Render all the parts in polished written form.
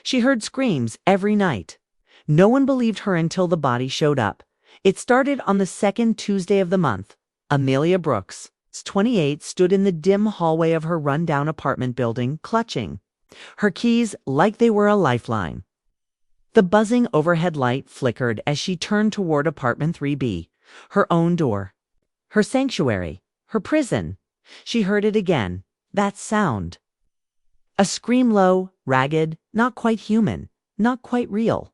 She heard screams every night. No one believed her until the body showed up. It started on the second Tuesday of the month. Amelia Brooks, 28, stood in the dim hallway of her run-down apartment building, clutching her keys like they were a lifeline. The buzzing overhead light flickered as she turned toward apartment 3B, her own door, her sanctuary, her prison. She heard it again, that sound. A scream, low, ragged, not quite human, not quite real.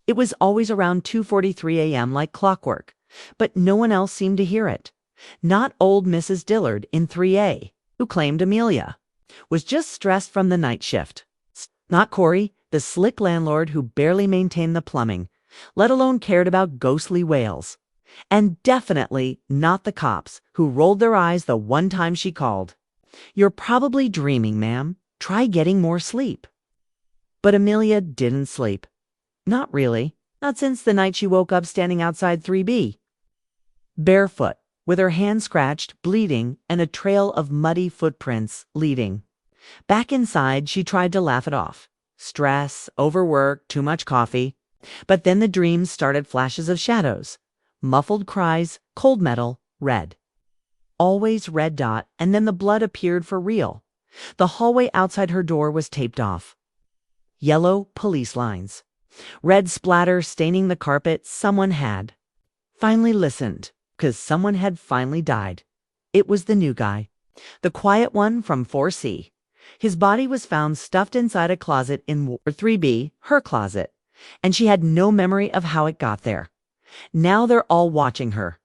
It was always around 2:43 a.m. like clockwork, but no one else seemed to hear it. Not old Mrs. Dillard in 3A, who claimed Amelia was just stressed from the night shift. Not Corey, the slick landlord who barely maintained the plumbing, let alone cared about ghostly wails. And definitely not the cops, who rolled their eyes the one time she called. "You're probably dreaming, ma'am. Try getting more sleep." But Amelia didn't sleep. Not really. Not since the night she woke up standing outside 3B. Barefoot, with her hand scratched, bleeding, and a trail of muddy footprints leading. Back inside, she tried to laugh it off. Stress, overwork, too much coffee. But then the dreams started, flashes of shadows. Muffled cries, cold metal, red. Always red dot, and then the blood appeared for real. The hallway outside her door was taped off. Yellow police lines. Red splatter staining the carpet. Someone had finally listened, 'cause someone had finally died. It was the new guy, the quiet one from 4C. His body was found stuffed inside a closet in Ward 3B, her closet, and she had no memory of how it got there. Now they're all watching her.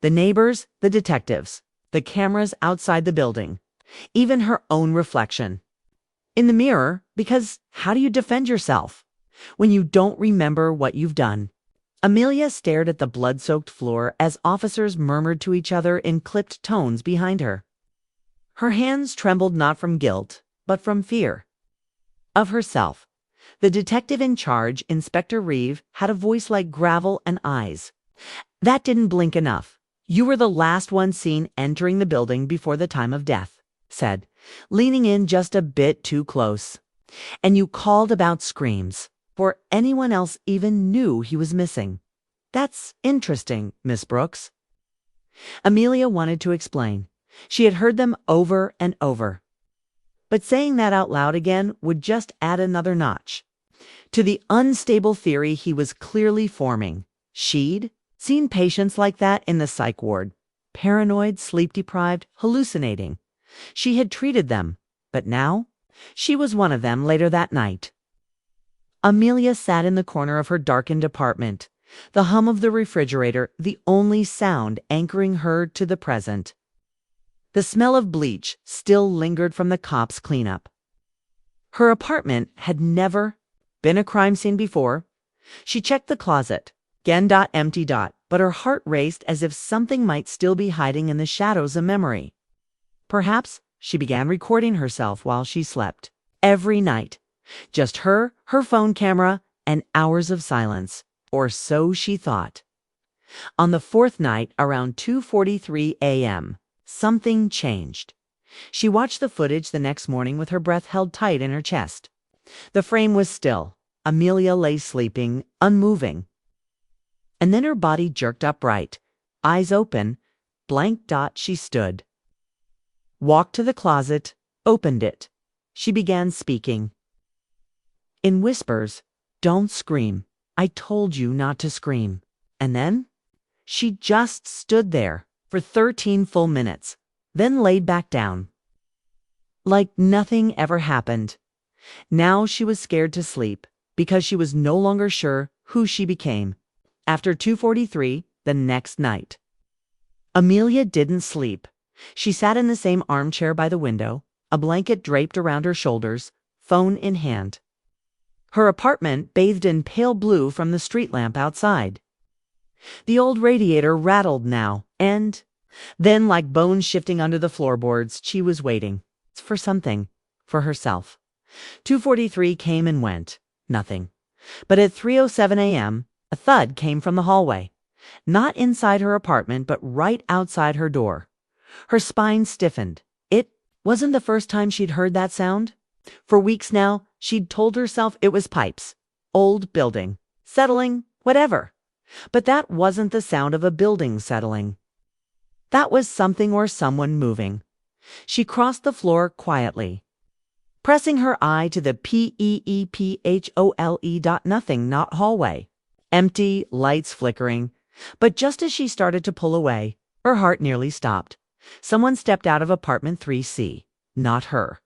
The neighbors, the detectives, the cameras outside the building, even her own reflection. In the mirror, because how do you defend yourself when you don't remember what you've done? Amelia stared at the blood-soaked floor as officers murmured to each other in clipped tones behind her. Her hands trembled not from guilt, but from fear. Of herself. The detective in charge, Inspector Reeve, had a voice like gravel and eyes. "That didn't blink enough. You were the last one seen entering the building before the time of death," said, leaning in just a bit too close. "And you called about screams, before anyone else even knew he was missing. That's interesting, Miss Brooks." Amelia wanted to explain. She had heard them over and over. But saying that out loud again would just add another notch to the unstable theory he was clearly forming. She'd seen patients like that in the psych ward. Paranoid, sleep-deprived, hallucinating. She had treated them, but now she was one of them later that night. Amelia sat in the corner of her darkened apartment, the hum of the refrigerator the only sound anchoring her to the present. The smell of bleach still lingered from the cops' cleanup. Her apartment had never been a crime scene before. She checked the closet, empty, but her heart raced as if something might still be hiding in the shadows of memory. Perhaps she began recording herself while she slept. Every night. Just her phone camera, and hours of silence. Or so she thought. On the fourth night, around 2:43 a.m., something changed. She watched the footage the next morning with her breath held tight in her chest. The frame was still. Amelia lay sleeping, unmoving. And then her body jerked upright. Eyes open, blank dot she stood. Walked to the closet, opened it. She began speaking. In whispers, "Don't scream. I told you not to scream." And then she just stood there for 13 full minutes, then laid back down. Like nothing ever happened. Now she was scared to sleep because she was no longer sure who she became. After 2:43, the next night. Amelia didn't sleep. She sat in the same armchair by the window, a blanket draped around her shoulders, phone in hand. Her apartment bathed in pale blue from the street lamp outside. The old radiator rattled now, and then, like bones shifting under the floorboards, she was waiting. For something. For herself. 2:43 came and went. Nothing. But at 3:07 a.m., a thud came from the hallway. Not inside her apartment, but right outside her door. Her spine stiffened. It wasn't the first time she'd heard that sound. For weeks now, she'd told herself it was pipes, old building, settling, whatever. But that wasn't the sound of a building settling. That was something or someone moving. She crossed the floor quietly, pressing her eye to the PEEPHOLE dot nothing not hallway. Empty, lights flickering. But just as she started to pull away, her heart nearly stopped. Someone stepped out of apartment 3C. Not her.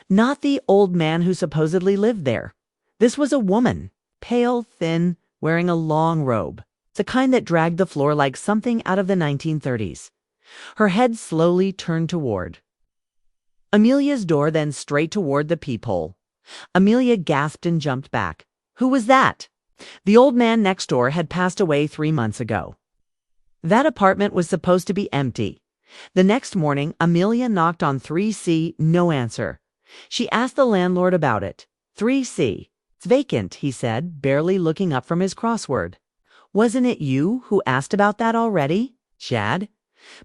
Not the old man who supposedly lived there. This was a woman, pale, thin, wearing a long robe, the kind that dragged the floor like something out of the 1930s. Her head slowly turned toward Amelia's door, then straight toward the peephole. Amelia gasped and jumped back. Who was that? The old man next door had passed away 3 months ago. That apartment was supposed to be empty. The next morning, Amelia knocked on 3C, no answer. She asked the landlord about it. 3C. It's vacant, he said, barely looking up from his crossword. Wasn't it you who asked about that already, Chad?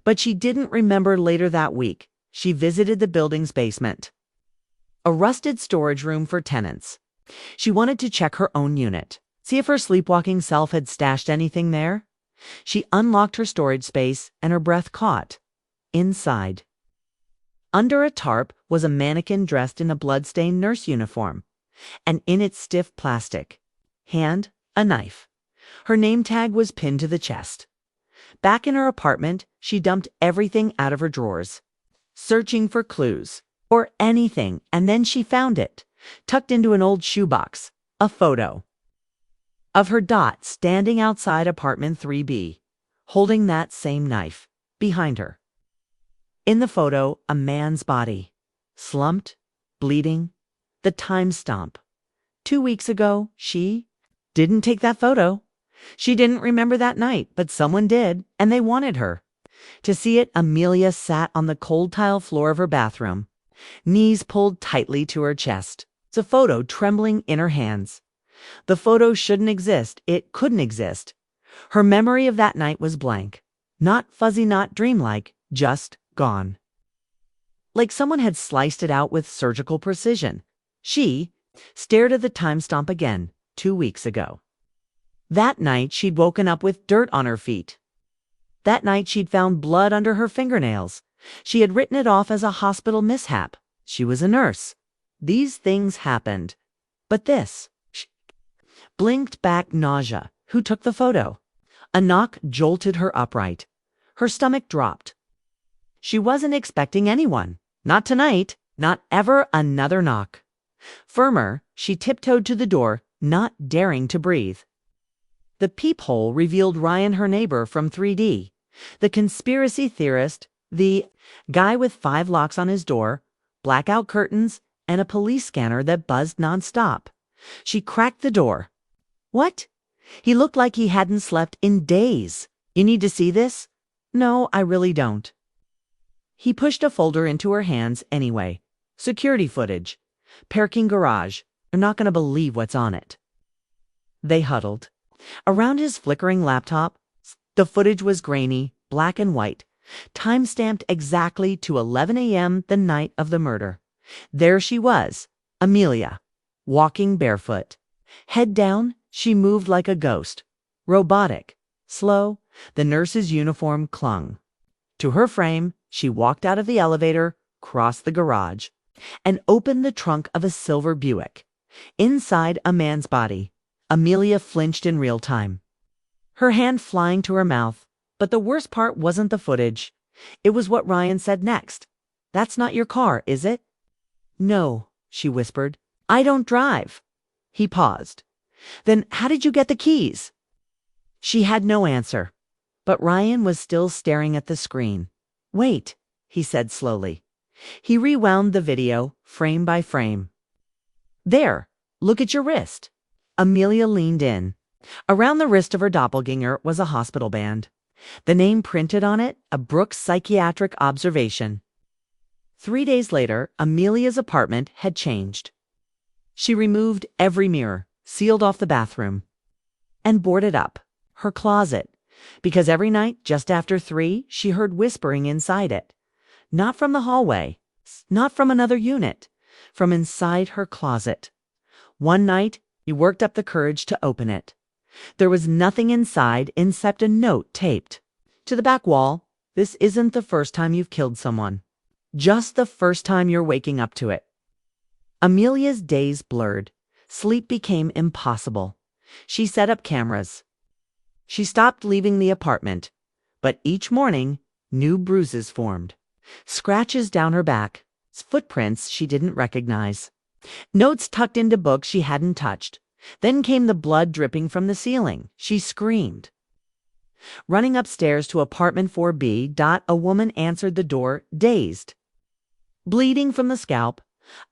But she didn't remember later that week. She visited the building's basement, a rusted storage room for tenants. She wanted to check her own unit, see if her sleepwalking self had stashed anything there. She unlocked her storage space and her breath caught. Inside, under a tarp, was a mannequin dressed in a blood-stained nurse uniform, and in its stiff plastic hand, a knife. Her name tag was pinned to the chest. Back in her apartment, she dumped everything out of her drawers, searching for clues or anything, and then she found it, tucked into an old shoebox, a photo of her Dot standing outside apartment 3B, holding that same knife behind her. In the photo, a man's body, slumped, bleeding, the time stamp. 2 weeks ago, she didn't take that photo. She didn't remember that night, but someone did, and they wanted her. To see it, Amelia sat on the cold tile floor of her bathroom, knees pulled tightly to her chest, the photo trembling in her hands. The photo shouldn't exist. It couldn't exist. Her memory of that night was blank. Not fuzzy, not dreamlike, just gone. Like someone had sliced it out with surgical precision. She stared at the time stamp again, 2 weeks ago. That night she'd woken up with dirt on her feet. That night she'd found blood under her fingernails. She had written it off as a hospital mishap. She was a nurse. These things happened. But this blinked back nausea. Who took the photo? A knock jolted her upright. Her stomach dropped. She wasn't expecting anyone. Not tonight. Not ever another knock. Firmer, she tiptoed to the door, not daring to breathe. The peephole revealed Ryan, her neighbor from 3D, the conspiracy theorist, the guy with 5 locks on his door, blackout curtains, and a police scanner that buzzed nonstop. She cracked the door. What? He looked like he hadn't slept in days. You need to see this? No, I really don't. He pushed a folder into her hands anyway. Security footage. Parking garage. You're not going to believe what's on it. They huddled around his flickering laptop. The footage was grainy, black and white, time-stamped exactly to 11 a.m. the night of the murder. There she was, Amelia, walking barefoot. Head down, she moved like a ghost. Robotic, slow, the nurse's uniform clung. To her frame, she walked out of the elevator, crossed the garage, and opened the trunk of a silver Buick. Inside, a man's body. Amelia flinched in real time, her hand flying to her mouth. But the worst part wasn't the footage. It was what Ryan said next. That's not your car, is it? No, she whispered. I don't drive. He paused. Then how did you get the keys? She had no answer, but Ryan was still staring at the screen. Wait, he said slowly. He rewound the video, frame by frame. There, look at your wrist. Amelia leaned in. Around the wrist of her doppelganger was a hospital band. The name printed on it, a Brooks Psychiatric Observation. 3 days later, Amelia's apartment had changed. She removed every mirror, sealed off the bathroom, and boarded up her closet, because every night just after 3, she heard whispering inside it. Not from the hallway, not from another unit, from inside her closet. One night, he worked up the courage to open it. There was nothing inside except a note taped to the back wall. This isn't the first time you've killed someone. Just the first time you're waking up to it. Amelia's days blurred. Sleep became impossible. She set up cameras. She stopped leaving the apartment. But each morning, new bruises formed. Scratches down her back. Footprints she didn't recognize. Notes tucked into books she hadn't touched. Then came the blood dripping from the ceiling. She screamed. Running upstairs to apartment 4B, a woman answered the door, dazed. Bleeding from the scalp,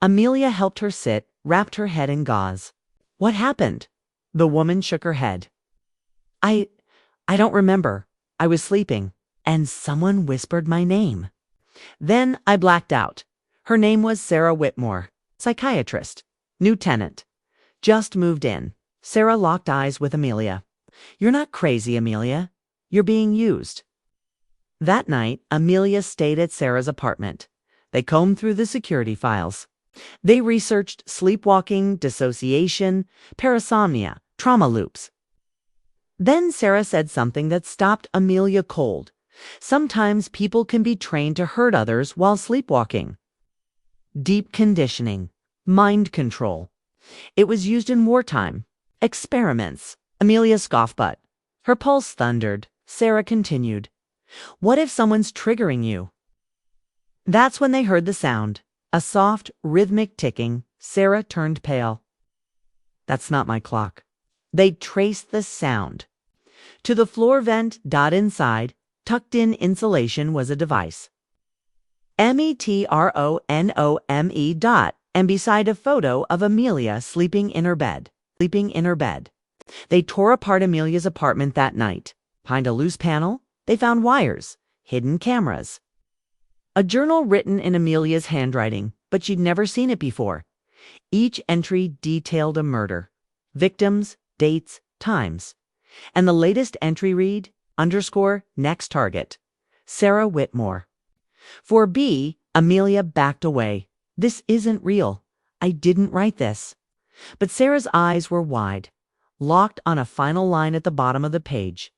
Amelia helped her sit, wrapped her head in gauze. What happened? The woman shook her head. I don't remember. I was sleeping, and someone whispered my name. Then I blacked out. Her name was Sarah Whitmore, psychiatrist, new tenant. Just moved in. Sarah locked eyes with Amelia. You're not crazy, Amelia. You're being used. That night, Amelia stayed at Sarah's apartment. They combed through the security files. They researched sleepwalking, dissociation, parasomnia, trauma loops. Then Sarah said something that stopped Amelia cold. Sometimes people can be trained to hurt others while sleepwalking. Deep conditioning, mind control. It was used in wartime. Experiments. Amelia scoffed, but her pulse thundered. Sarah continued. What if someone's triggering you? That's when they heard the sound. A soft, rhythmic ticking. Sarah turned pale. That's not my clock. They traced the sound. To the floor vent. Inside, tucked in insulation, was a device. METRONOME. And beside a photo of Amelia sleeping in her bed. They tore apart Amelia's apartment that night. Behind a loose panel, they found wires, hidden cameras. A journal written in Amelia's handwriting, but she'd never seen it before. Each entry detailed a murder. Victims, dates, times. And the latest entry read, _next target. Sarah Whitmore. For B, Amelia backed away. This isn't real. I didn't write this. But Sarah's eyes were wide, locked on a final line at the bottom of the page.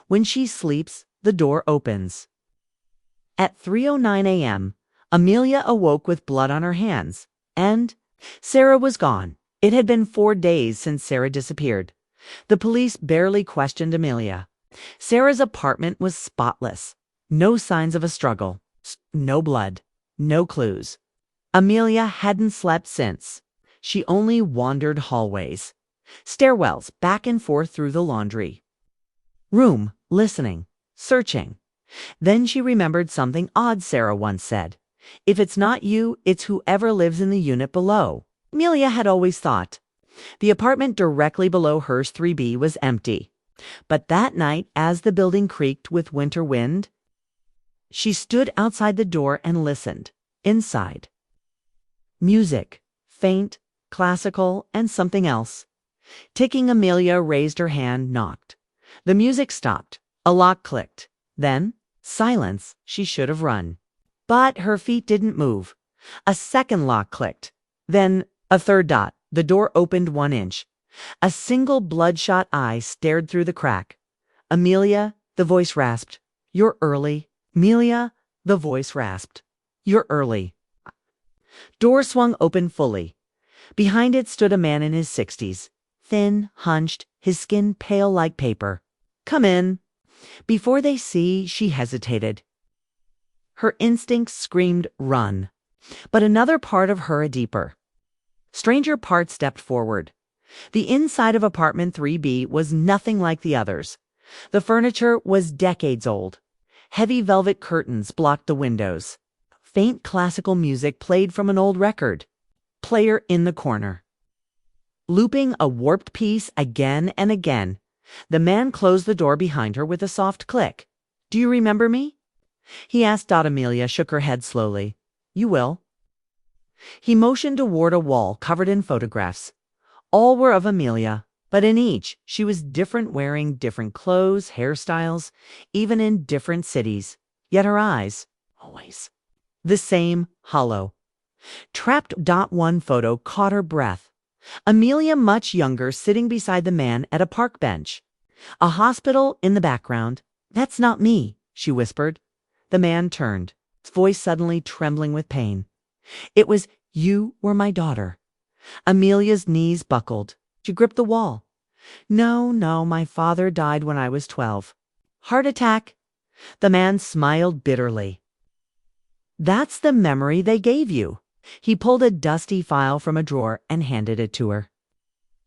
When she sleeps, the door opens. At 3:09 a.m., Amelia awoke with blood on her hands, and Sarah was gone. It had been 4 days since Sarah disappeared. The police barely questioned Amelia. Sarah's apartment was spotless. No signs of a struggle. No blood. No clues. Amelia hadn't slept since. She only wandered hallways, stairwells back and forth through the laundry room, listening, searching. Then she remembered something odd Sarah once said. If it's not you, it's whoever lives in the unit below. Amelia had always thought. The apartment directly below hers, 3B, was empty. But that night, as the building creaked with winter wind, she stood outside the door and listened. Inside. Music, faint, classical, and something else. Ticking. Amelia raised her hand, knocked. The music stopped. A lock clicked. Then, silence. She should have run. But her feet didn't move. A second lock clicked. Then, a third dot. The door opened 1 inch. A single bloodshot eye stared through the crack. Amelia, the voice rasped. You're early. Amelia, the voice rasped. You're early. Door swung open fully. Behind it stood a man in his 60s, thin, hunched, his skin pale like paper. Come in. Before they see, she hesitated. Her instincts screamed, run. But another part of her, a deeper, stranger part, stepped forward. The inside of apartment 3B was nothing like the others. The furniture was decades old. Heavy velvet curtains blocked the windows. Faint classical music played from an old record player in the corner, looping a warped piece again and again. The man closed the door behind her with a soft click. Do you remember me? He asked. Amelia shook her head slowly. You will. He motioned toward a wall covered in photographs. All were of Amelia, but in each she was different, wearing different clothes, hairstyles, even in different cities. Yet her eyes, always the same, hollow. Trapped. One photo caught her breath. Amelia, much younger, sitting beside the man at a park bench. A hospital in the background. "That's not me," she whispered. The man turned, his voice suddenly trembling with pain. "It was you were my daughter." Amelia's knees buckled. She gripped the wall. "No, no, my father died when I was 12. Heart attack." The man smiled bitterly. "That's the memory they gave you." He pulled a dusty file from a drawer and handed it to her.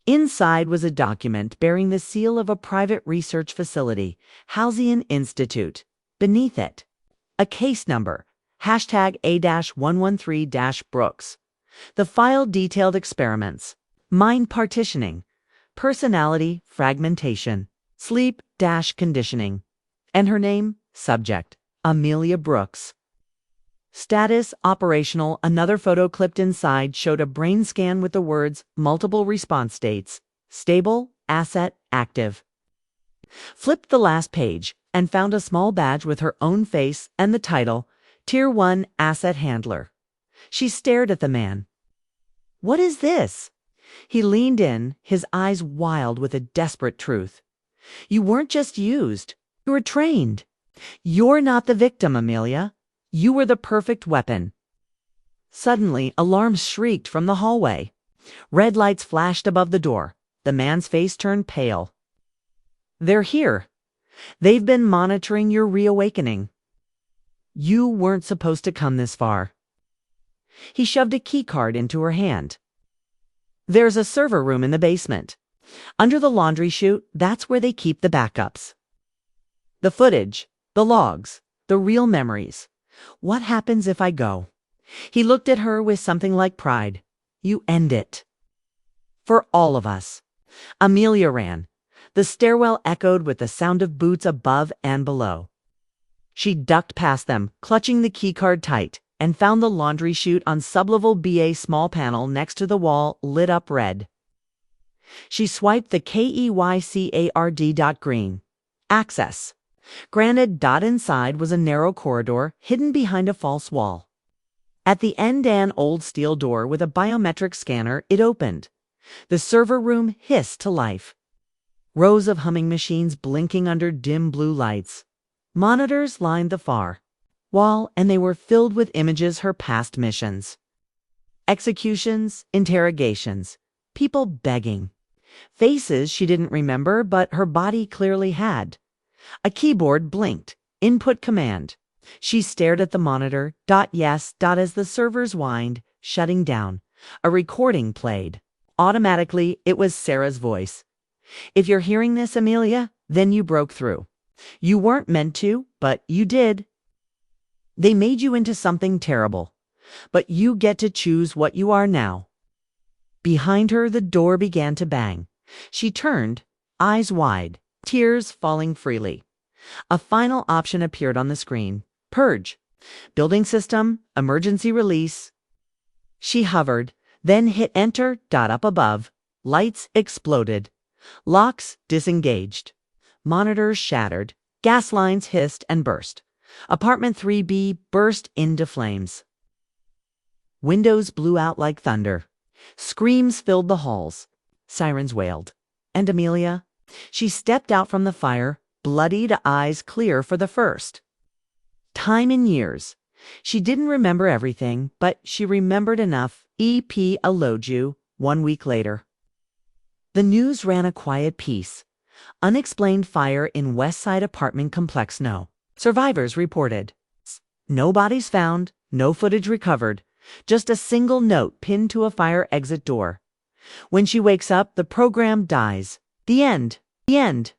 Inside was a document bearing the seal of a private research facility, Halcyon Institute. Beneath it, a case number, #A-113-Brooks. The file detailed experiments, mind partitioning, personality fragmentation, sleep-conditioning, and her name, subject, Amelia Brooks. Status operational. Another photo clipped inside showed a brain scan with the words multiple response states, stable, asset, active. Flipped the last page and found a small badge with her own face and the title, Tier 1 Asset Handler. She stared at the man. "What is this?" He leaned in, his eyes wild with a desperate truth. "You weren't just used. You were trained. You're not the victim, Amelia. You were the perfect weapon." Suddenly, alarms shrieked from the hallway. Red lights flashed above the door. The man's face turned pale. "They're here. They've been monitoring your reawakening. You weren't supposed to come this far." He shoved a key card into her hand. "There's a server room in the basement. Under the laundry chute, that's where they keep the backups. The footage, the logs, the real memories. What happens if I go?" He looked at her with something like pride. "You end it. For all of us." Amelia ran. The stairwell echoed with the sound of boots above and below. She ducked past them, clutching the keycard tight, and found the laundry chute on sublevel BA small panel next to the wall, lit up red. She swiped the KEYCARD. Green. Access. Granted. Inside was a narrow corridor hidden behind a false wall. At the end, an old steel door with a biometric scanner. It opened. The server room hissed to life. Rows of humming machines blinking under dim blue lights. Monitors lined the far wall, and they were filled with images her past missions. Executions, interrogations, people begging. Faces she didn't remember, but her body clearly had. A keyboard blinked. Input command. She stared at the monitor. Yes. As the servers whined, shutting down. A recording played. Automatically, it was Sarah's voice. "If you're hearing this, Amelia, then you broke through. You weren't meant to, but you did. They made you into something terrible, but you get to choose what you are now." Behind her, the door began to bang. She turned, eyes wide, tears falling freely. A final option appeared on the screen. Purge. Building system, emergency release. She hovered, then hit enter. Up above, lights exploded. Locks disengaged. Monitors shattered. Gas lines hissed and burst. Apartment 3B burst into flames. Windows blew out like thunder. Screams filled the halls. Sirens wailed. And Amelia? She stepped out from the fire, bloodied, eyes clear for the first time in years. She didn't remember everything, but she remembered enough. EP Aloju, 1 week later. The news ran a quiet piece. Unexplained fire in West Side apartment complex. No survivors reported. No bodies found, no footage recovered. Just a single note pinned to a fire exit door. When she wakes up, the program dies. The end. The end.